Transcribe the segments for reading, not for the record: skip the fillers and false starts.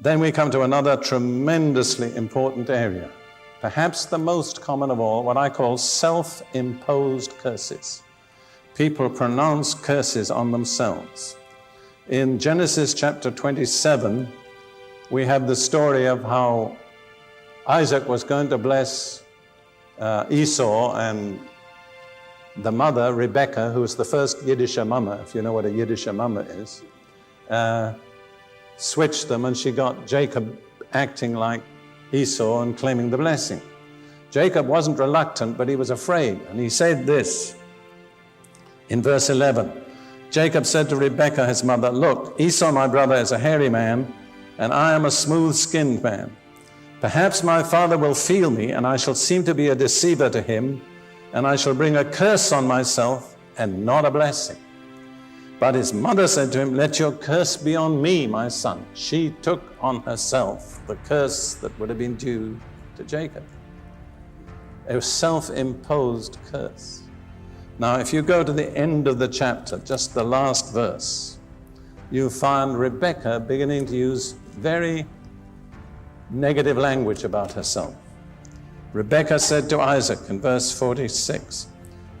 Then we come to another tremendously important area, perhaps the most common of all, what I call self-imposed curses. People pronounce curses on themselves. In Genesis chapter 27, we have the story of how Isaac was going to bless Esau, and the mother, Rebekah, who was the first Yiddish mama, if you know what a Yiddish mama is, switched them, and she got Jacob acting like Esau and claiming the blessing. Jacob wasn't reluctant, but he was afraid, and he said this in verse 11. Jacob said to Rebekah, his mother, "Look, Esau, my brother, is a hairy man, and I am a smooth-skinned man. Perhaps my father will feel me, and I shall seem to be a deceiver to him, and I shall bring a curse on myself and not a blessing." But his mother said to him, "Let your curse be on me, my son." She took on herself the curse that would have been due to Jacob. A self-imposed curse. Now, if you go to the end of the chapter, just the last verse, you find Rebekah beginning to use very negative language about herself. Rebekah said to Isaac in verse 46,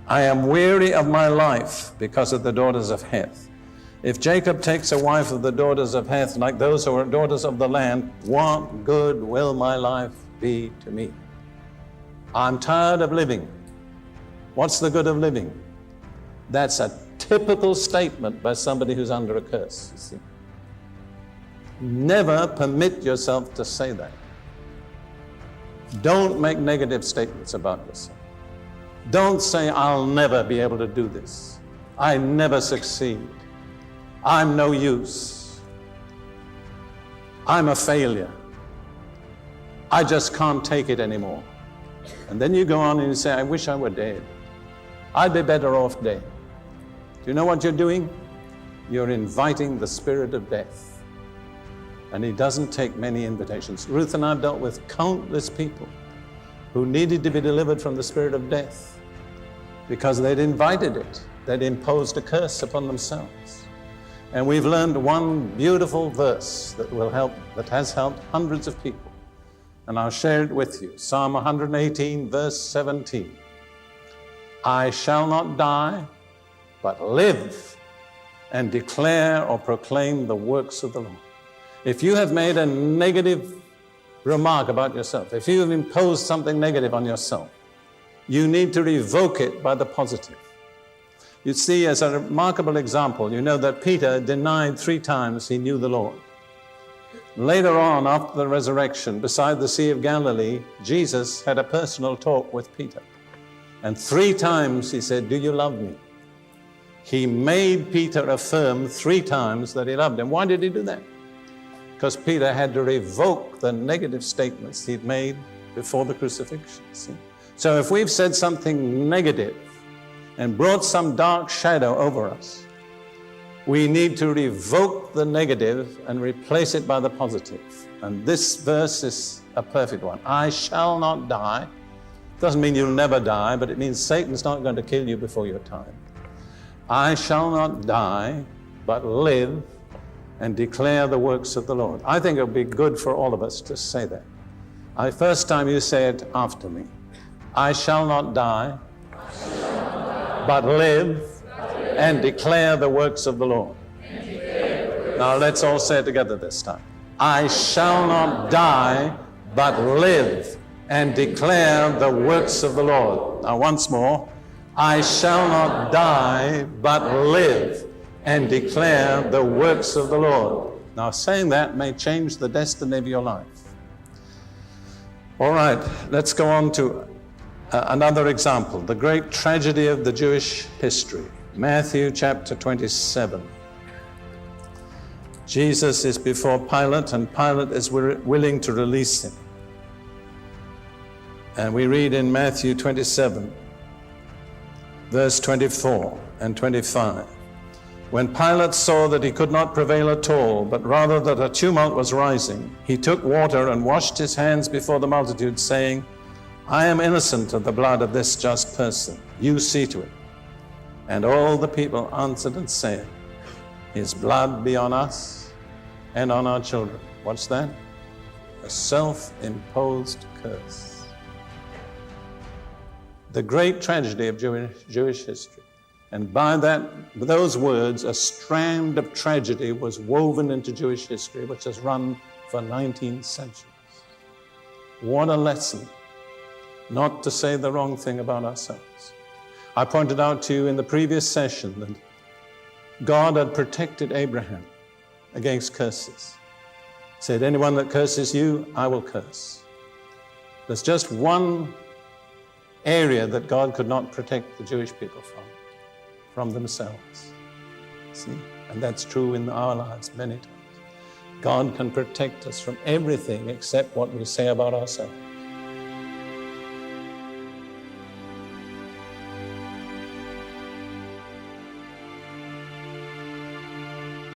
"I am weary of my life because of the daughters of Heth. If Jacob takes a wife of the daughters of Heth, like those who are daughters of the land, what good will my life be to me? I'm tired of living. What's the good of living?" That's a typical statement by somebody who's under a curse, you see. Never permit yourself to say that. Don't make negative statements about yourself. Don't say, "I'll never be able to do this. I never succeed. I'm no use. I'm a failure. I just can't take it anymore." And then you go on and you say, "I wish I were dead. I'd be better off dead." Do you know what you're doing? You're inviting the spirit of death. And he doesn't take many invitations. Ruth and I have dealt with countless people who needed to be delivered from the spirit of death because they'd invited it. They'd imposed a curse upon themselves. And we've learned one beautiful verse that has helped hundreds of people. And I'll share it with you. Psalm 118, verse 17. "I shall not die, but live and declare or proclaim the works of the Lord." If you have made a negative remark about yourself, if you have imposed something negative on yourself, you need to revoke it by the positive. You see, as a remarkable example, you know that Peter denied 3 times he knew the Lord. Later on, after the resurrection, beside the Sea of Galilee, Jesus had a personal talk with Peter. And 3 times he said, "Do you love me?" He made Peter affirm 3 times that he loved him. Why did he do that? Because Peter had to revoke the negative statements he'd made before the crucifixion. See? So if we've said something negative and brought some dark shadow over us, we need to revoke the negative and replace it by the positive. And this verse is a perfect one. "I shall not die." Doesn't mean you'll never die, but it means Satan's not going to kill you before your time. "I shall not die, but live and declare the works of the Lord." I think it would be good for all of us to say that. First time you say it after me. "I shall not die, but live and declare the works of the Lord." Now let's all say it together this time. "I shall not die, but live and declare the works of the Lord." Now once more. "I shall not die, but live and declare the works of the Lord." Now saying that may change the destiny of your life. All right, let's go on to another example, the great tragedy of the Jewish history. Matthew chapter 27. Jesus is before Pilate, and Pilate is willing to release him. And we read in Matthew 27, verse 24 and 25. "When Pilate saw that he could not prevail at all, but rather that a tumult was rising, he took water and washed his hands before the multitude, saying, 'I am innocent of the blood of this just person. You see to it.' And all the people answered and said, 'His blood be on us and on our children.'" What's that? A self-imposed curse. The great tragedy of Jewish history. And by those words, a strand of tragedy was woven into Jewish history, which has run for 19 centuries. What a lesson not to say the wrong thing about ourselves. I pointed out to you in the previous session that God had protected Abraham against curses. He said, anyone that curses you, I will curse. There's just one area that God could not protect the Jewish people from themselves. See? And that's true in our lives many times. God can protect us from everything except what we say about ourselves.